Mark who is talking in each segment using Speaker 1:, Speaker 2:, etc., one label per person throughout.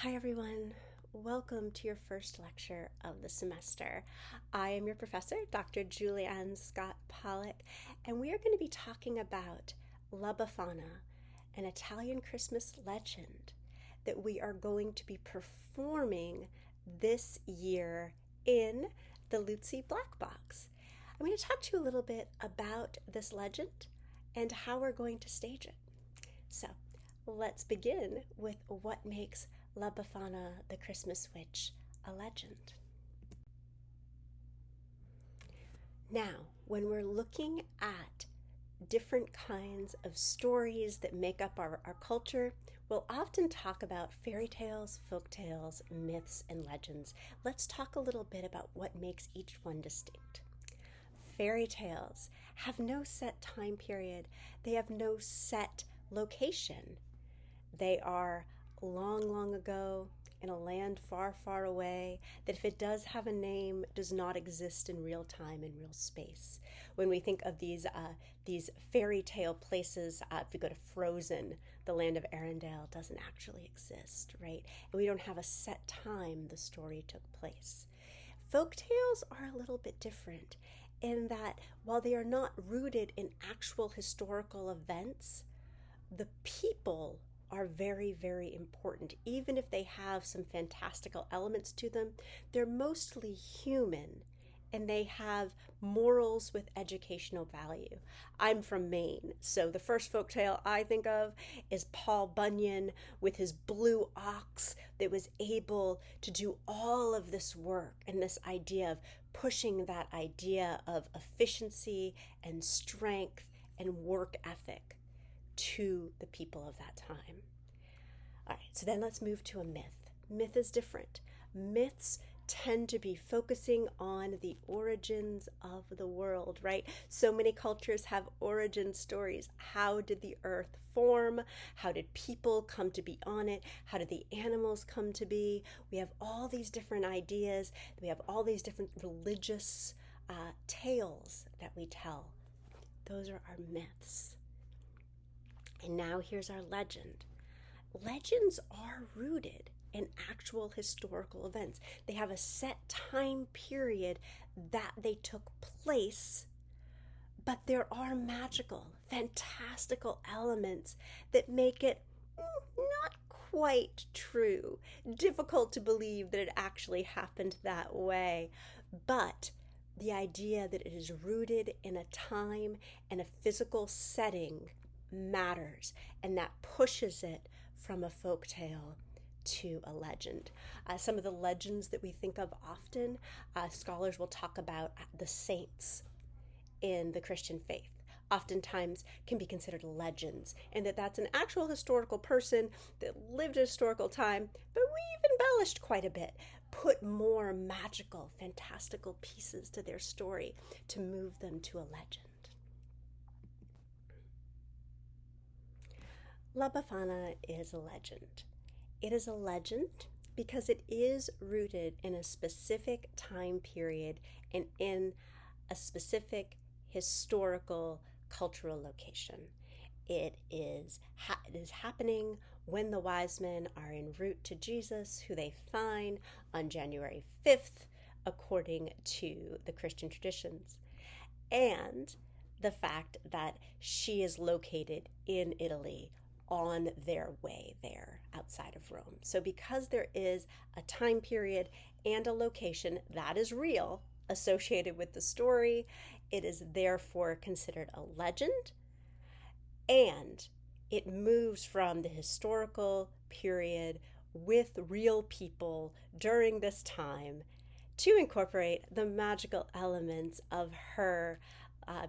Speaker 1: Hi everyone, welcome to your first lecture of the semester. I am your professor, Dr. Julianne Scott-Pollock, and we are going to be talking about La Befana, an Italian Christmas legend that we are going to be performing this year in the Lutzi Black Box. I'm going to talk to you a little bit about this legend and how we're going to stage it. So let's begin with what makes La Befana, the Christmas witch, a legend. Now, when we're looking at different kinds of stories that make up our culture, we'll often talk about fairy tales, folk tales, myths, and legends. Let's talk a little bit about what makes each one distinct. Fairy tales have no set time period, they have no set location. They are long, long ago in a land far, far away that, if it does have a name, does not exist in real time and real space. When we think of these fairy tale places, if we go to Frozen, the land of Arendelle doesn't actually exist, right? And we don't have a set time the story took place. Folk tales are a little bit different in that while they are not rooted in actual historical events, the people are very, very important. Even if they have some fantastical elements to them, they're mostly human and they have morals with educational value. I'm from Maine, so the first folktale I think of is Paul Bunyan with his blue ox that was able to do all of this work, and this idea of pushing that idea of efficiency and strength and work ethic to the people of that time. All right, so then let's move to a myth. Myth is different. Myths tend to be focusing on the origins of the world, right? So many cultures have origin stories. How did the earth form? How did people come to be on it? How did the animals come to be? We have all these different ideas. We have all these different religious tales that we tell. Those are our myths. And now here's our legend. Legends are rooted in actual historical events. They have a set time period that they took place, but there are magical, fantastical elements that make it not quite true. Difficult to believe that it actually happened that way, but the idea that it is rooted in a time and a physical setting matters, and that pushes it from a folk tale to a legend. Some of the legends that we think of often, scholars will talk about the saints in the Christian faith. Oftentimes can be considered legends, and that's an actual historical person that lived at a historical time, but we've embellished quite a bit, put more magical, fantastical pieces to their story to move them to a legend. La Befana is a legend. It is a legend because it is rooted in a specific time period and in a specific historical cultural location. It is happening when the wise men are en route to Jesus, who they find on January 5th, according to the Christian traditions, and the fact that she is located in Italy on their way there outside of Rome. So because there is a time period and a location that is real associated with the story, it is therefore considered a legend, and it moves from the historical period with real people during this time to incorporate the magical elements of her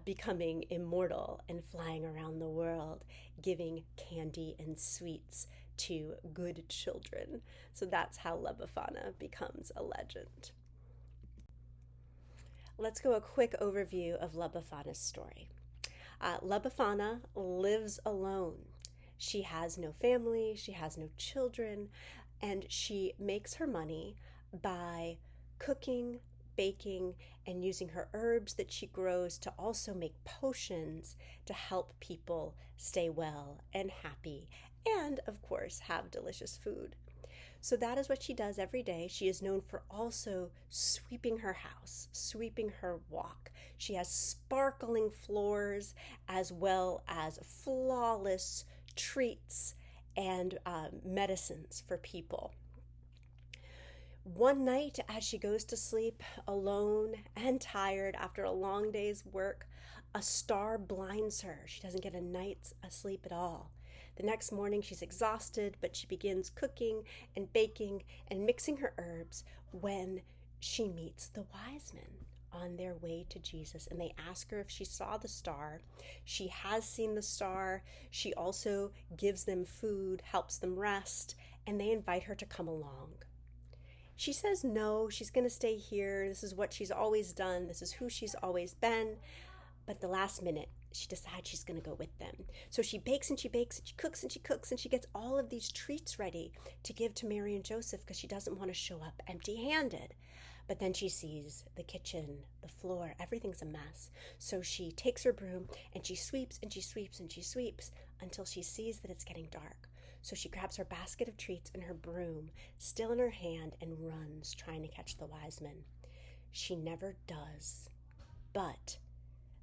Speaker 1: becoming immortal and flying around the world, giving candy and sweets to good children. So that's how La Befana becomes a legend. Let's go a quick overview of La Befana's story. La Befana lives alone. She has no family, she has no children, and she makes her money by cooking, baking, and using her herbs that she grows to also make potions to help people stay well and happy, and of course have delicious food. So that is what she does every day. She is known for also sweeping her house, sweeping her walk. She has sparkling floors as well as flawless treats and medicines for people. One night, as she goes to sleep, alone and tired after a long day's work, a star blinds her. She doesn't get a night's sleep at all. The next morning, she's exhausted, but she begins cooking and baking and mixing her herbs when she meets the wise men on their way to Jesus. And they ask her if she saw the star. She has seen the star. She also gives them food, helps them rest, and they invite her to come along. She says no, she's going to stay here. This is what she's always done. This is who she's always been. But at the last minute, she decides she's going to go with them. So she bakes and she bakes and she cooks and she cooks and she gets all of these treats ready to give to Mary and Joseph because she doesn't want to show up empty-handed. But then she sees the kitchen, the floor, everything's a mess. So she takes her broom and she sweeps and she sweeps and she sweeps until she sees that it's getting dark. So she grabs her basket of treats and her broom, still in her hand, and runs, trying to catch the wise men. She never does, but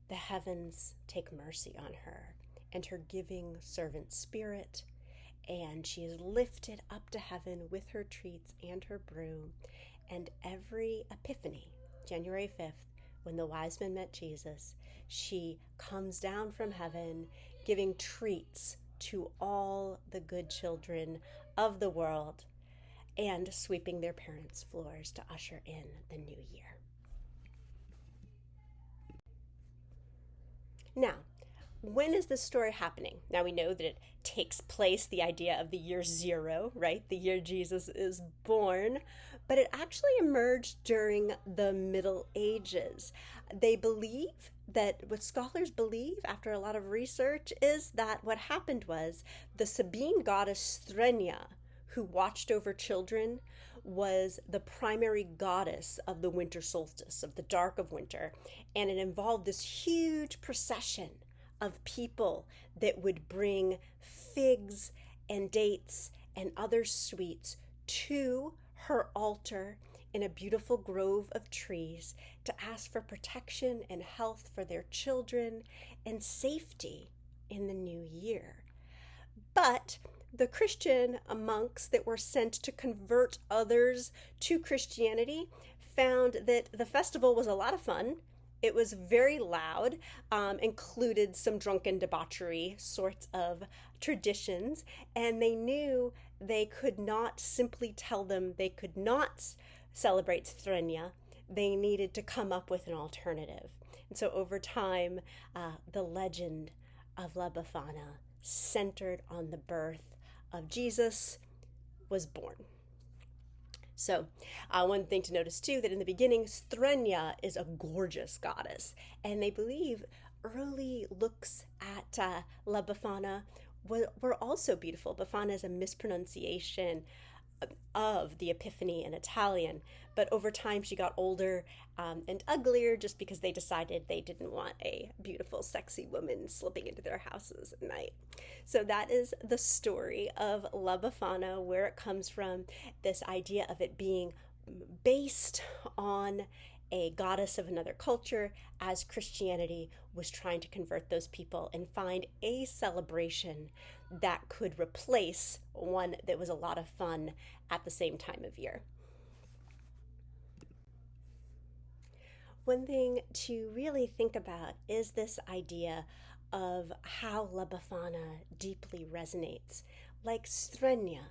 Speaker 1: the heavens take mercy on her and her giving servant spirit, and she is lifted up to heaven with her treats and her broom. And every Epiphany, January 5th, when the wise men met Jesus, she comes down from heaven giving treats to all the good children of the world and sweeping their parents' floors to usher in the new year. Now, when is this story happening? Now we know that it takes place, the idea of the year zero, right? The year Jesus is born, but it actually emerged during the Middle Ages. They believe that what scholars believe after a lot of research is that what happened was the Sabine goddess Sthrenia, who watched over children, was the primary goddess of the winter solstice, of the dark of winter, and it involved this huge procession of people that would bring figs and dates and other sweets to her altar in a beautiful grove of trees to ask for protection and health for their children and safety in the new year. But the Christian monks that were sent to convert others to Christianity found that the festival was a lot of fun. It was very loud, included some drunken debauchery sorts of traditions, and they knew they could not simply tell them they could not celebrate Sthrenia. They needed to come up with an alternative. And so over time, the legend of La Befana, centered on the birth of Jesus, was born. So one thing to notice too, that in the beginning, Sthrenia is a gorgeous goddess, and they believe early looks at La Befana were also beautiful. Befana is a mispronunciation of the Epiphany in Italian, but over time she got older and uglier just because they decided they didn't want a beautiful, sexy woman slipping into their houses at night. So that is the story of La Befana, where it comes from, this idea of it being based on a goddess of another culture, as Christianity was trying to convert those people and find a celebration that could replace one that was a lot of fun at the same time of year. One thing to really think about is this idea of how La Befana deeply resonates, like Sthrenia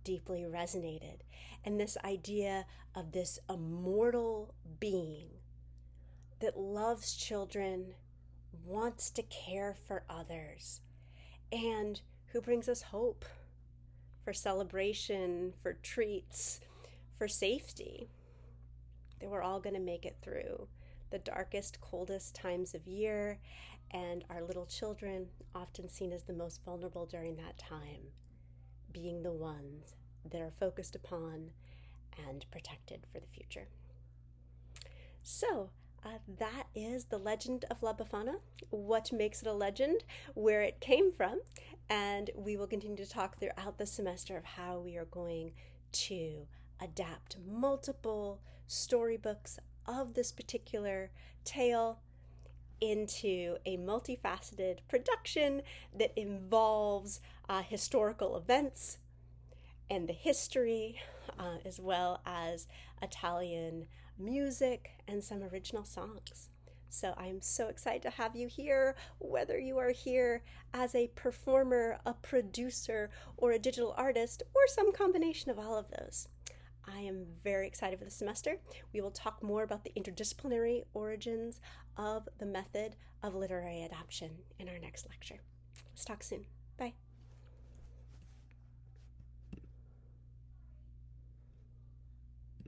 Speaker 1: deeply resonated, and this idea of this immortal being that loves children, wants to care for others, and who brings us hope for celebration, for treats, for safety. That we're all going to make it through the darkest, coldest times of year, and our little children, often seen as the most vulnerable during that time, being the ones that are focused upon and protected for the future. So, that is the legend of La Befana, what makes it a legend, where it came from, and we will continue to talk throughout the semester of how we are going to adapt multiple storybooks of this particular tale into a multifaceted production that involves historical events and the history, as well as Italian music and some original songs. So I'm so excited to have you here, whether you are here as a performer, a producer, or a digital artist, or some combination of all of those. I am very excited for the semester. We will talk more about the interdisciplinary origins of the method of literary adaptation in our next lecture. Let's talk soon. Bye.